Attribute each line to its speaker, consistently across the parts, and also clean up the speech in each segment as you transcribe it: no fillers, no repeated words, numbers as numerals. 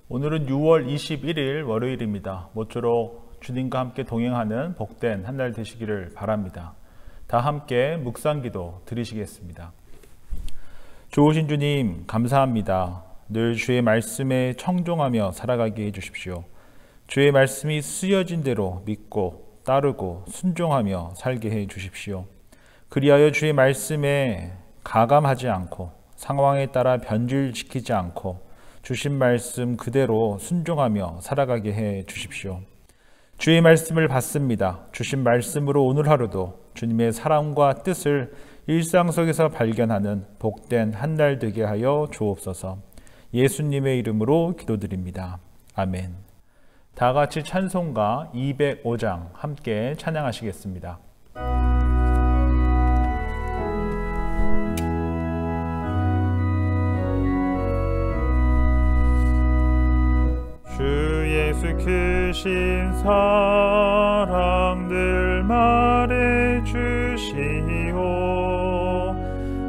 Speaker 1: 오늘은 6월 21일 월요일입니다. 모쪼록 주님과 함께 동행하는 복된 한 달 되시기를 바랍니다. 다 함께 묵상기도 드리시겠습니다. 좋으신 주님 감사합니다. 늘 주의 말씀에 청종하며 살아가게 해주십시오. 주의 말씀이 쓰여진 대로 믿고 따르고 순종하며 살게 해주십시오. 그리하여 주의 말씀에 가감하지 않고 상황에 따라 변질시키지 않고 주신 말씀 그대로 순종하며 살아가게 해 주십시오. 주의 말씀을 받습니다. 주신 말씀으로 오늘 하루도 주님의 사랑과 뜻을 일상 속에서 발견하는 복된 한 달 되게 하여 주옵소서. 예수님의 이름으로 기도드립니다. 아멘. 다 같이 찬송가 205장 함께 찬양하시겠습니다. 주 예수 크신 사랑 늘 말해주시오.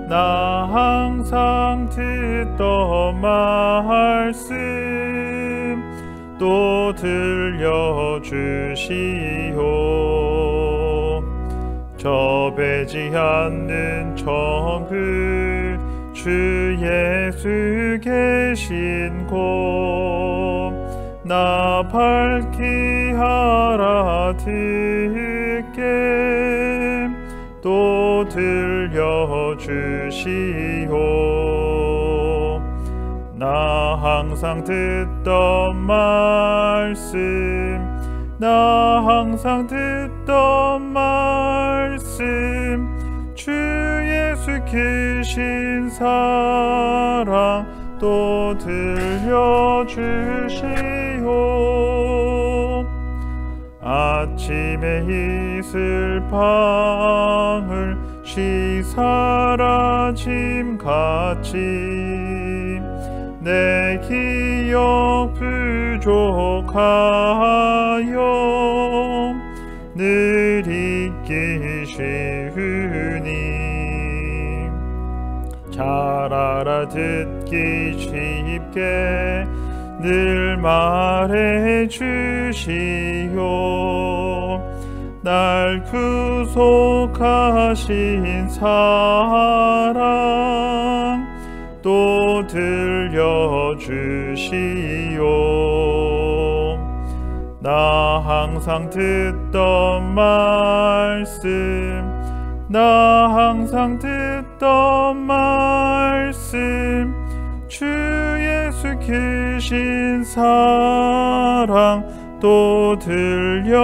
Speaker 1: 나 항상 듣던 말씀 또 들려주시오. 저 배지 않는 천국 주 예수 계신 곳 나 밝히 알아듣게 또 들려주시오. 나 항상 듣던 말씀 나 항상 듣던 말씀 주 예수 크신 사랑 또 들려주시오. 아침에 이슬 방울 쉬사라짐같이 내 기억 부족하여 늘 잊기 쉬우니 잘 알아듣기 쉽게 늘 말해주시오. 날 구속하신 사랑 또 들려주시오. 나 항상 듣던 말씀 나 항상 듣던 말씀 주 예수 크신 사랑 또 들려주시오.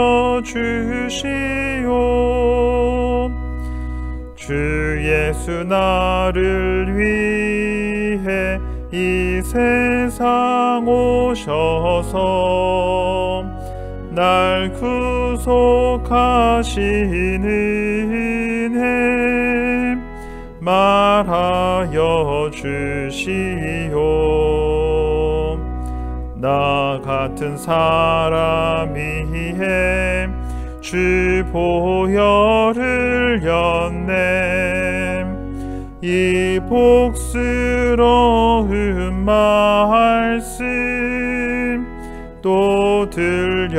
Speaker 1: 주 예수 나를 위해 이 세상 오셔서 날 구속하신 은혜 말하여 주시오. 나 같은 사람이 주 보혈을 흘렸네. 이 복스러운 말씀 또 들려주시오.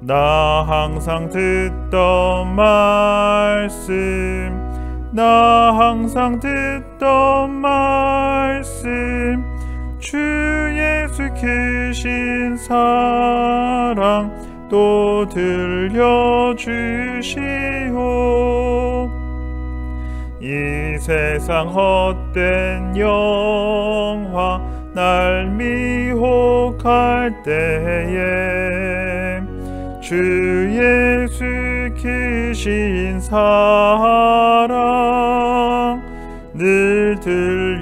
Speaker 1: 나 항상 듣던 말씀 나 항상 듣던 말씀 주 예수 크신 사랑 또 들려주시오. 이 세상 헛된 영화 날 미혹할 때에 주 예수 크신 사랑 늘 들려주시오.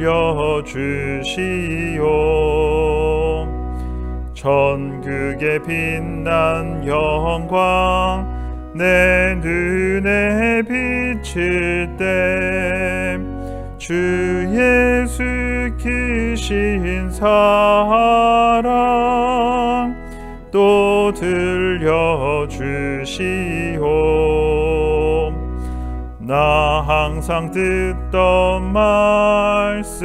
Speaker 1: 천국의 빛난 영광 내 눈에 비칠 때 주 예수 크신 사랑 또 들려주시오. 나 항상 듣던 말씀,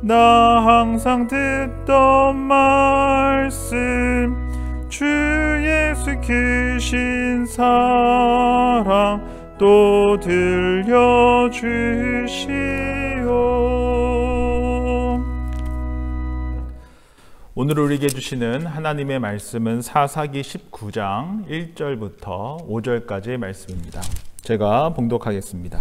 Speaker 1: 나 항상 듣던 말씀, 주 예수 크신 사랑 또 들려주시오. 오늘 우리에게 주시는 하나님의 말씀은 사사기 19장 1절부터 5절까지의 말씀입니다. 제가 봉독하겠습니다.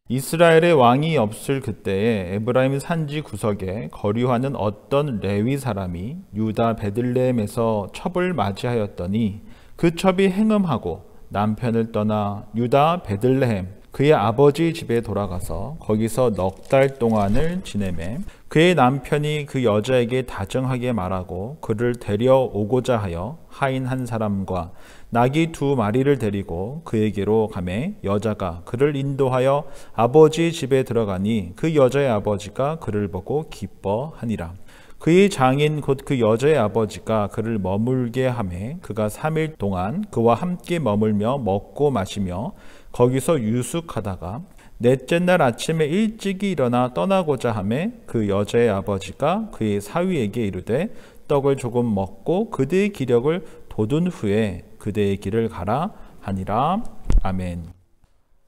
Speaker 1: 이스라엘의 왕이 없을 그때에 에브라임 산지 구석에 거류하는 어떤 레위 사람이 유다 베들레헴에서 첩을 맞이하였더니 그 첩이 행음하고 남편을 떠나 유다 베들레헴 그의 아버지 집에 돌아가서 거기서 넉 달 동안을 지내매 그의 남편이 그 여자에게 다정하게 말하고 그를 데려오고자 하여 하인 한 사람과 나귀 2마리를 데리고 그에게로 가매 여자가 그를 인도하여 아버지 집에 들어가니 그 여자의 아버지가 그를 보고 기뻐하니라. 그의 장인 곧 그 여자의 아버지가 그를 머물게 하매 그가 3일 동안 그와 함께 머물며 먹고 마시며 거기서 유숙하다가 넷째 날 아침에 일찍이 일어나 떠나고자 하매 그 여자의 아버지가 그의 사위에게 이르되 떡을 조금 먹고 그대의 기력을 돋은 후에 그대의 길을 가라 하니라. 아멘.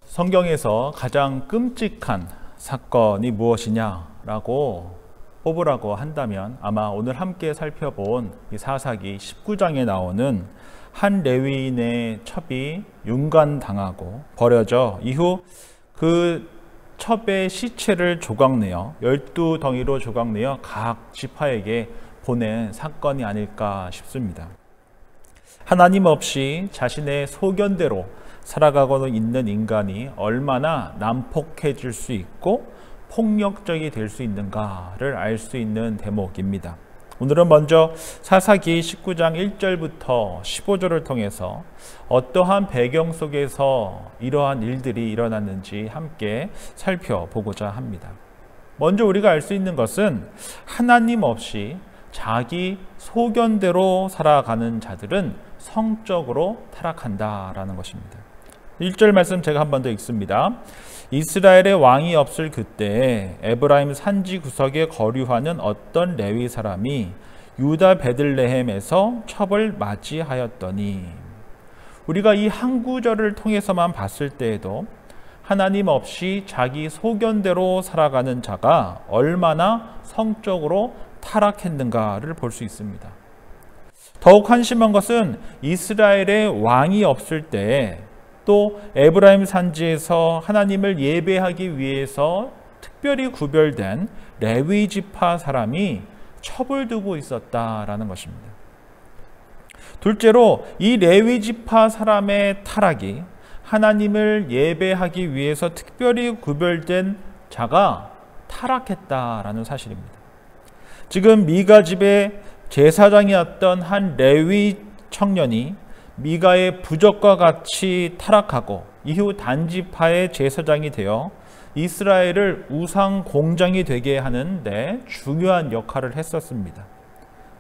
Speaker 1: 성경에서 가장 끔찍한 사건이 무엇이냐라고 뽑으라고 한다면 아마 오늘 함께 살펴본 이 사사기 19장에 나오는 한 레위인의 첩이 윤관당하고 버려져 이후 그 첩의 시체를 조각내어 12덩이로 조각내어 각 지파에게 보낸 사건이 아닐까 싶습니다. 하나님 없이 자신의 소견대로 살아가고 있는 인간이 얼마나 난폭해질 수 있고 폭력적이 될 수 있는가를 알 수 있는 대목입니다. 오늘은 먼저 사사기 19장 1절부터 15절을 통해서 어떠한 배경 속에서 이러한 일들이 일어났는지 함께 살펴보고자 합니다. 먼저 우리가 알 수 있는 것은 하나님 없이 자기 소견대로 살아가는 자들은 성적으로 타락한다라는 것입니다. 1절 말씀 제가 한 번 더 읽습니다. 이스라엘의 왕이 없을 그때에 에브라임 산지 구석에 거류하는 어떤 레위 사람이 유다 베들레헴에서 첩을 맞이하였더니, 우리가 이 한 구절을 통해서만 봤을 때에도 하나님 없이 자기 소견대로 살아가는 자가 얼마나 성적으로 타락했는가를 볼 수 있습니다. 더욱 한심한 것은 이스라엘의 왕이 없을 때에 또 에브라임 산지에서 하나님을 예배하기 위해서 특별히 구별된 레위 지파 사람이 첩을 두고 있었다라는 것입니다. 둘째로 이 레위 지파 사람의 타락이 하나님을 예배하기 위해서 특별히 구별된 자가 타락했다라는 사실입니다. 지금 미가 집의 제사장이었던 한 레위 청년이 미가의 부적과 같이 타락하고 이후 단지파의 제사장이 되어 이스라엘을 우상 공장이 되게 하는데 중요한 역할을 했었습니다.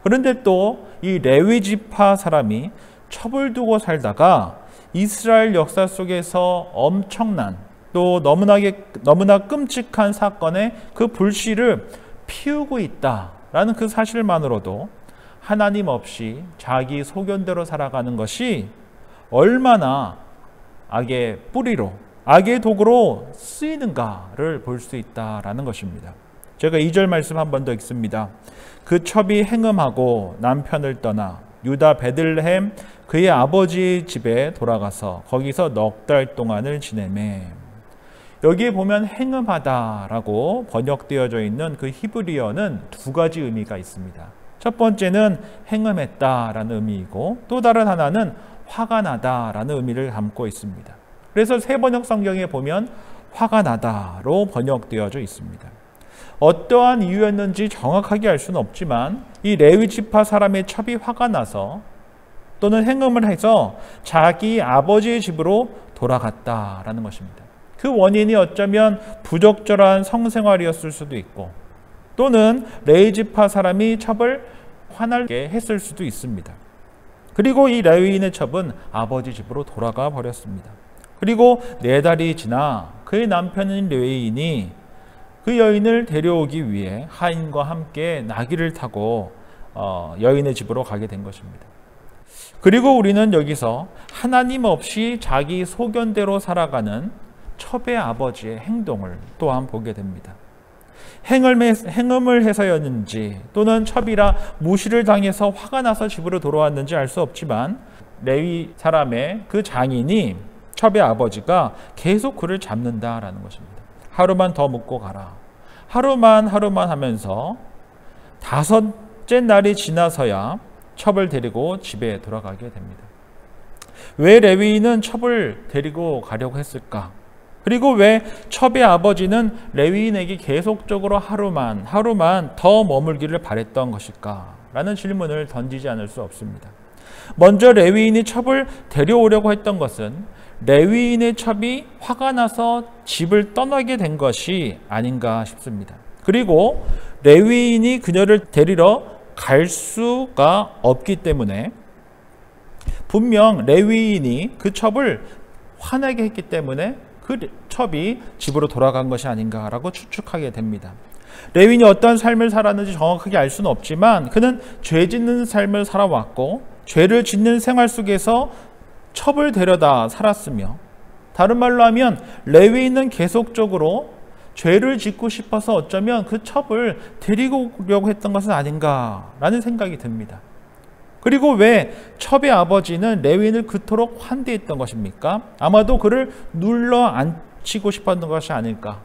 Speaker 1: 그런데 또 이 레위 지파 사람이 첩을 두고 살다가 이스라엘 역사 속에서 엄청난 또 너무나 끔찍한 사건의 그 불씨를 피우고 있다라는 그 사실만으로도 하나님 없이 자기 소견대로 살아가는 것이 얼마나 악의 뿌리로, 악의 도구로 쓰이는가를 볼 수 있다라는 것입니다. 제가 2절 말씀 한 번 더 읽습니다. 그 첩이 행음하고 남편을 떠나 유다 베들레헴 그의 아버지 집에 돌아가서 거기서 넉 달 동안을 지내매. 여기에 보면 행음하다라고 번역되어져 있는 그 히브리어는 두 가지 의미가 있습니다. 첫 번째는 행음했다라는 의미이고 또 다른 하나는 화가 나다라는 의미를 담고 있습니다. 그래서 새 번역 성경에 보면 화가 나다로 번역되어져 있습니다. 어떠한 이유였는지 정확하게 알 수는 없지만 이 레위 지파 사람의 첩이 화가 나서 또는 행음을 해서 자기 아버지의 집으로 돌아갔다라는 것입니다. 그 원인이 어쩌면 부적절한 성생활이었을 수도 있고 또는 레위 지파 사람이 첩을 화나게 했을 수도 있습니다. 그리고 이 레위인의 첩은 아버지 집으로 돌아가 버렸습니다. 그리고 4달이 지나 그의 남편인 레위인이 그 여인을 데려오기 위해 하인과 함께 나귀를 타고 여인의 집으로 가게 된 것입니다. 그리고 우리는 여기서 하나님 없이 자기 소견대로 살아가는 첩의 아버지의 행동을 또한 보게 됩니다. 행음을 해서였는지 또는 첩이라 무시를 당해서 화가 나서 집으로 돌아왔는지 알 수 없지만 레위 사람의 그 장인이 첩의 아버지가 계속 그를 잡는다라는 것입니다. 하루만 더 묵고 가라. 하루만 하면서 5째 날이 지나서야 첩을 데리고 집에 돌아가게 됩니다. 왜 레위인은 첩을 데리고 가려고 했을까? 그리고 왜 첩의 아버지는 레위인에게 계속적으로 하루만 더 머물기를 바랬던 것일까? 라는 질문을 던지지 않을 수 없습니다. 먼저 레위인이 첩을 데려오려고 했던 것은 레위인의 첩이 화가 나서 집을 떠나게 된 것이 아닌가 싶습니다. 그리고 레위인이 그녀를 데리러 갈 수가 없기 때문에 분명 레위인이 그 첩을 화나게 했기 때문에 그 첩이 집으로 돌아간 것이 아닌가라고 추측하게 됩니다. 레위인이 어떤 삶을 살았는지 정확하게 알 수는 없지만 그는 죄 짓는 삶을 살아왔고 죄를 짓는 생활 속에서 첩을 데려다 살았으며, 다른 말로 하면 레위인은 계속적으로 죄를 짓고 싶어서 어쩌면 그 첩을 데리고 오려고 했던 것은 아닌가라는 생각이 듭니다. 그리고 왜 첩의 아버지는 레위인을 그토록 환대했던 것입니까? 아마도 그를 눌러 앉히고 싶었던 것이 아닐까.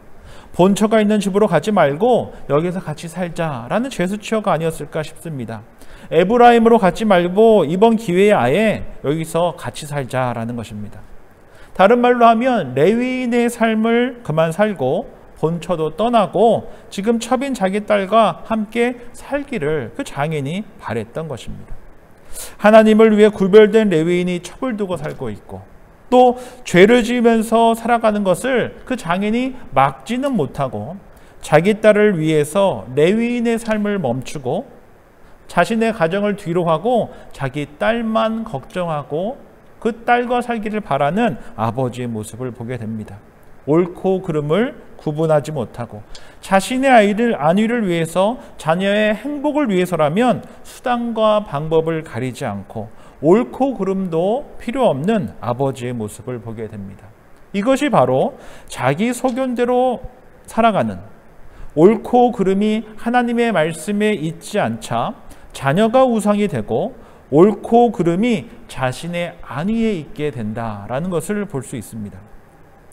Speaker 1: 본처가 있는 집으로 가지 말고 여기서 같이 살자라는 제스처가 아니었을까 싶습니다. 에브라임으로 가지 말고 이번 기회에 아예 여기서 같이 살자라는 것입니다. 다른 말로 하면 레위인의 삶을 그만 살고 본처도 떠나고 지금 첩인 자기 딸과 함께 살기를 그 장인이 바랬던 것입니다. 하나님을 위해 구별된 레위인이 첩을 두고 살고 있고 또 죄를 지으면서 살아가는 것을 그 장인이 막지는 못하고 자기 딸을 위해서 레위인의 삶을 멈추고 자신의 가정을 뒤로 하고 자기 딸만 걱정하고 그 딸과 살기를 바라는 아버지의 모습을 보게 됩니다. 옳고 그름을 구분하지 못하고 자신의 안위를 위해서 자녀의 행복을 위해서라면 수단과 방법을 가리지 않고 옳고 그름도 필요 없는 아버지의 모습을 보게 됩니다. 이것이 바로 자기 소견대로 살아가는, 옳고 그름이 하나님의 말씀에 있지 않자 자녀가 우상이 되고 옳고 그름이 자신의 안위에 있게 된다라는 것을 볼 수 있습니다.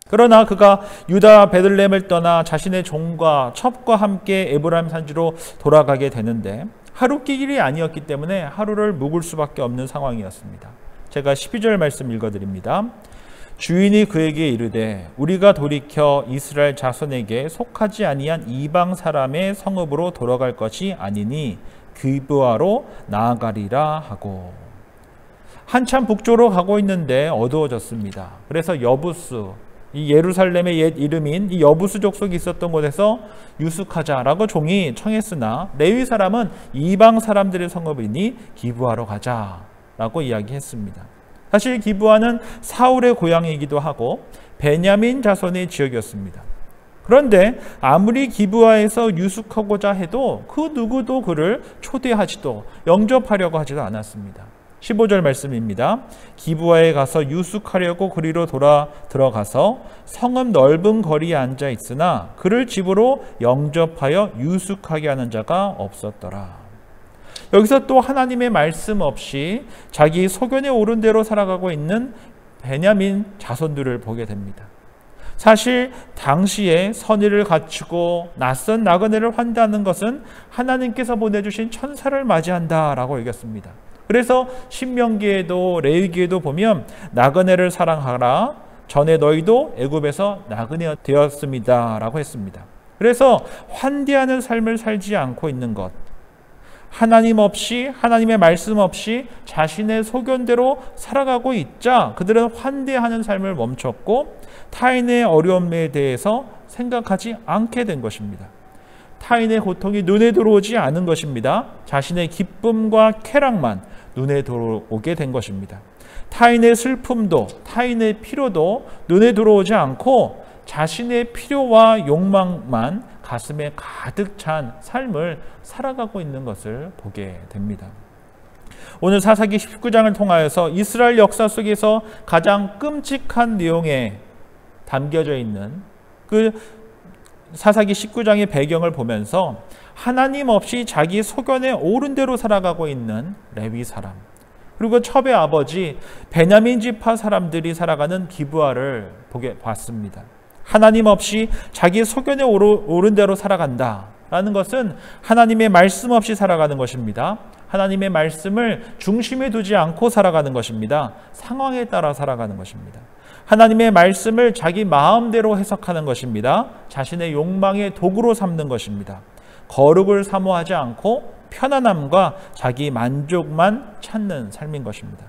Speaker 1: 그러나 그가 유다 베들레헴을 떠나 자신의 종과 첩과 함께 에브라임 산지로 돌아가게 되는데 하루 길이 아니었기 때문에 하루를 묵을 수밖에 없는 상황이었습니다. 제가 12절 말씀 읽어드립니다. 주인이 그에게 이르되 우리가 돌이켜 이스라엘 자손에게 속하지 아니한 이방 사람의 성읍으로 돌아갈 것이 아니니 기브아로 나아가리라 하고, 한참 북쪽으로 가고 있는데 어두워졌습니다. 그래서 여부스, 이 예루살렘의 옛 이름인 이 여부스 족속이 있었던 곳에서 유숙하자라고 종이 청했으나 레위 사람은 이방 사람들의 성읍이니 기브아로 가자라고 이야기했습니다. 사실 기브아는 사울의 고향이기도 하고 베냐민 자손의 지역이었습니다. 그런데 아무리 기브아에서 유숙하고자 해도 그 누구도 그를 초대하지도 영접하려고 하지도 않았습니다. 15절 말씀입니다. 기브아에 가서 유숙하려고 그리로 들어가서 성읍 넓은 거리에 앉아 있으나 그를 집으로 영접하여 유숙하게 하는 자가 없었더라. 여기서 또 하나님의 말씀 없이 자기 소견에 오른 대로 살아가고 있는 베냐민 자손들을 보게 됩니다. 사실 당시에 선의를 갖추고 낯선 나그네를 환대하는 것은 하나님께서 보내주신 천사를 맞이한다라고 여겼습니다. 그래서 신명기에도 레위기에도 보면 나그네를 사랑하라, 전에 너희도 애굽에서 나그네 되었습니다라고 했습니다. 그래서 환대하는 삶을 살지 않고 있는 것, 하나님 없이, 하나님의 말씀 없이 자신의 소견대로 살아가고 있자 그들은 환대하는 삶을 멈췄고 타인의 어려움에 대해서 생각하지 않게 된 것입니다. 타인의 고통이 눈에 들어오지 않은 것입니다. 자신의 기쁨과 쾌락만 눈에 들어오게 된 것입니다. 타인의 슬픔도 타인의 필요도 눈에 들어오지 않고 자신의 필요와 욕망만 가슴에 가득 찬 삶을 살아가고 있는 것을 보게 됩니다. 오늘 사사기 19장을 통하여서 이스라엘 역사 속에서 가장 끔찍한 내용에 담겨져 있는 그 사사기 19장의 배경을 보면서 하나님 없이 자기 소견에 옳은 대로 살아가고 있는 레위 사람, 그리고 첩의 아버지 베냐민 지파 사람들이 살아가는 기브아를 봤습니다. 하나님 없이 자기 소견에 옳은 대로 살아간다라는 것은 하나님의 말씀 없이 살아가는 것입니다. 하나님의 말씀을 중심에 두지 않고 살아가는 것입니다. 상황에 따라 살아가는 것입니다. 하나님의 말씀을 자기 마음대로 해석하는 것입니다. 자신의 욕망의 도구로 삼는 것입니다. 거룩을 사모하지 않고 편안함과 자기 만족만 찾는 삶인 것입니다.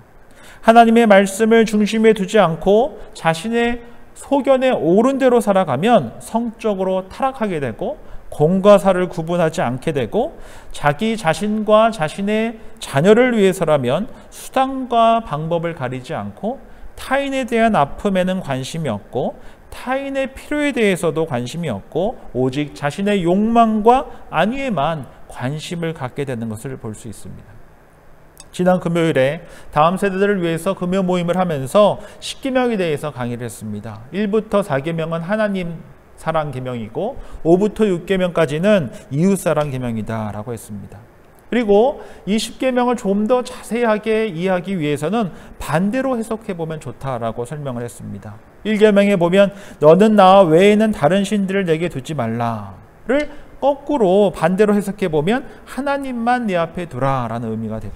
Speaker 1: 하나님의 말씀을 중심에 두지 않고 자신의 소견에 옳은 대로 살아가면 성적으로 타락하게 되고 공과 사를 구분하지 않게 되고 자기 자신과 자신의 자녀를 위해서라면 수단과 방법을 가리지 않고 타인에 대한 아픔에는 관심이 없고 타인의 필요에 대해서도 관심이 없고 오직 자신의 욕망과 안위에만 관심을 갖게 되는 것을 볼 수 있습니다. 지난 금요일에 다음 세대들을 위해서 금요 모임을 하면서 10계명에 대해서 강의를 했습니다. 1부터 4계명은 하나님 사랑 계명이고 5부터 6계명까지는 이웃 사랑 계명이다 라고 했습니다. 그리고 이 10계명을 좀 더 자세하게 이해하기 위해서는 반대로 해석해 보면 좋다라고 설명을 했습니다. 1계명에 보면 너는 나 외에는 다른 신들을 내게 두지 말라를 거꾸로 반대로 해석해 보면 하나님만 내 앞에 두라라는 의미가 되고,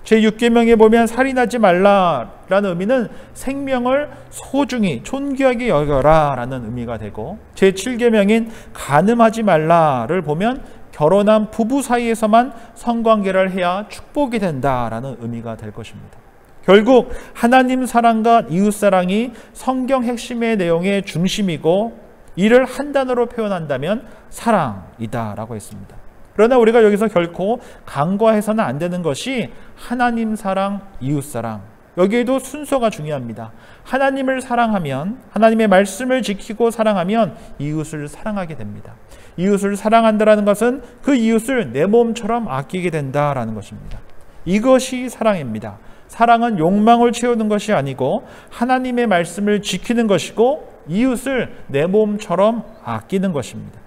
Speaker 1: 제6계명에 보면 살인하지 말라라는 의미는 생명을 소중히 존귀하게 여겨라라는 의미가 되고, 제7계명인 간음하지 말라를 보면 결혼한 부부 사이에서만 성관계를 해야 축복이 된다라는 의미가 될 것입니다. 결국 하나님 사랑과 이웃 사랑이 성경 핵심의 내용의 중심이고 이를 한 단어로 표현한다면 사랑이다라고 했습니다. 그러나 우리가 여기서 결코 간과해서는 안 되는 것이 하나님 사랑, 이웃 사랑, 여기에도 순서가 중요합니다. 하나님을 사랑하면, 하나님의 말씀을 지키고 사랑하면 이웃을 사랑하게 됩니다. 이웃을 사랑한다는 것은 그 이웃을 내 몸처럼 아끼게 된다라는 것입니다. 이것이 사랑입니다. 사랑은 욕망을 채우는 것이 아니고 하나님의 말씀을 지키는 것이고 이웃을 내 몸처럼 아끼는 것입니다.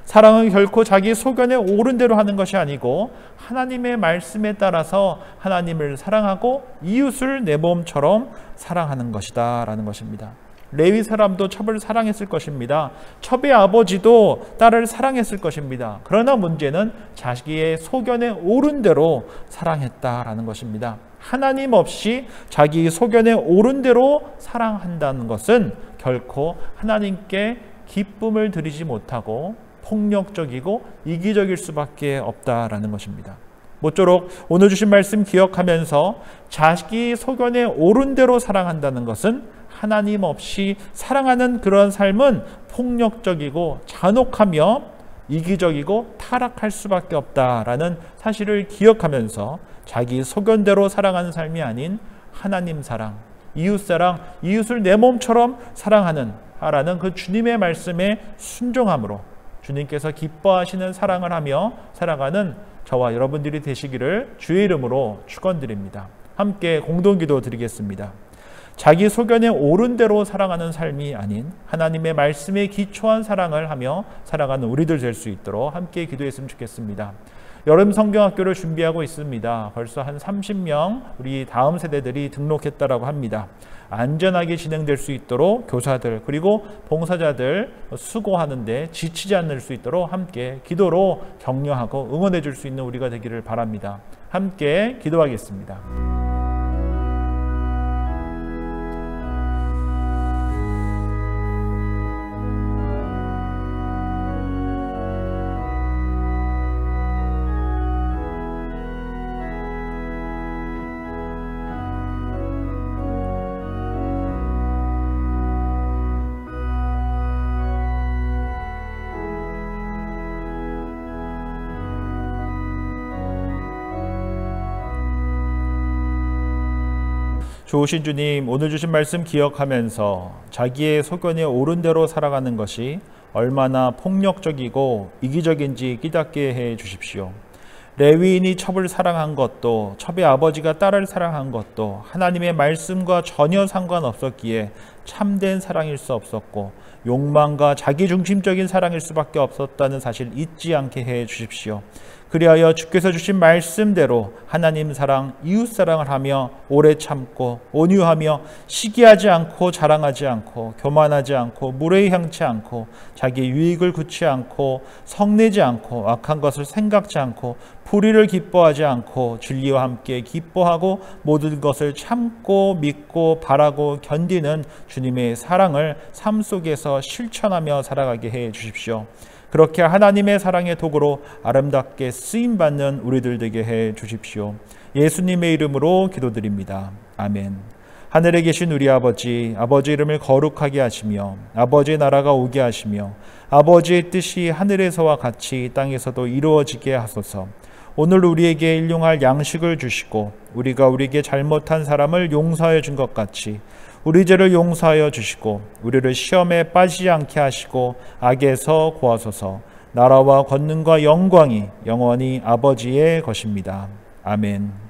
Speaker 1: 사랑은 결코 자기 소견에 옳은 대로 하는 것이 아니고 하나님의 말씀에 따라서 하나님을 사랑하고 이웃을 내 몸처럼 사랑하는 것이다 라는 것입니다. 레위 사람도 첩을 사랑했을 것입니다. 첩의 아버지도 딸을 사랑했을 것입니다. 그러나 문제는 자기의 소견에 옳은 대로 사랑했다라는 것입니다. 하나님 없이 자기 소견에 옳은 대로 사랑한다는 것은 결코 하나님께 기쁨을 드리지 못하고 폭력적이고 이기적일 수밖에 없다라는 것입니다. 모쪼록 오늘 주신 말씀 기억하면서 자기 소견에 옳은 대로 사랑한다는 것은 하나님 없이 사랑하는 그런 삶은 폭력적이고 잔혹하며 이기적이고 타락할 수밖에 없다라는 사실을 기억하면서 자기 소견대로 살아가는 삶이 아닌 하나님 사랑, 이웃 사랑, 이웃을 내 몸처럼 사랑하는 라는 그 주님의 말씀에 순종함으로 주님께서 기뻐하시는 사랑을 하며 살아가는 저와 여러분들이 되시기를 주의 이름으로 축원드립니다. 함께 공동기도 드리겠습니다. 자기 소견에 옳은 대로 살아가는 삶이 아닌 하나님의 말씀에 기초한 사랑을 하며 살아가는 우리들 될 수 있도록 함께 기도했으면 좋겠습니다. 여름 성경학교를 준비하고 있습니다. 벌써 한 30명 우리 다음 세대들이 등록했다라고 합니다. 안전하게 진행될 수 있도록 교사들 그리고 봉사자들 수고하는데 지치지 않을 수 있도록 함께 기도로 격려하고 응원해 줄 수 있는 우리가 되기를 바랍니다. 함께 기도하겠습니다. 좋으신 주님, 오늘 주신 말씀 기억하면서 자기의 소견에 옳은 대로 살아가는 것이 얼마나 폭력적이고 이기적인지 깨닫게 해 주십시오. 레위인이 첩을 사랑한 것도, 첩의 아버지가 딸을 사랑한 것도 하나님의 말씀과 전혀 상관없었기에 참된 사랑일 수 없었고 욕망과 자기중심적인 사랑일 수밖에 없었다는 사실 잊지 않게 해 주십시오. 그리하여 주께서 주신 말씀대로 하나님 사랑, 이웃 사랑을 하며 오래 참고 온유하며 시기하지 않고 자랑하지 않고 교만하지 않고 무례히 향치 않고 자기 유익을 굳지 않고 성내지 않고 악한 것을 생각지 않고 불의를 기뻐하지 않고 진리와 함께 기뻐하고 모든 것을 참고 믿고 바라고 견디는 주님의 사랑을 삶 속에서 실천하며 살아가게 해 주십시오. 그렇게 하나님의 사랑의 도구로 아름답게 쓰임받는 우리들 되게 해 주십시오. 예수님의 이름으로 기도드립니다. 아멘. 하늘에 계신 우리 아버지, 아버지 이름을 거룩하게 하시며 아버지의 나라가 오게 하시며 아버지의 뜻이 하늘에서와 같이 땅에서도 이루어지게 하소서. 오늘 우리에게 일용할 양식을 주시고 우리가 우리에게 잘못한 사람을 용서해 준 것 같이 우리 죄를 용서하여 주시고 우리를 시험에 빠지지 않게 하시고 악에서 구하소서. 나라와 권능과 영광이 영원히 아버지의 것입니다. 아멘.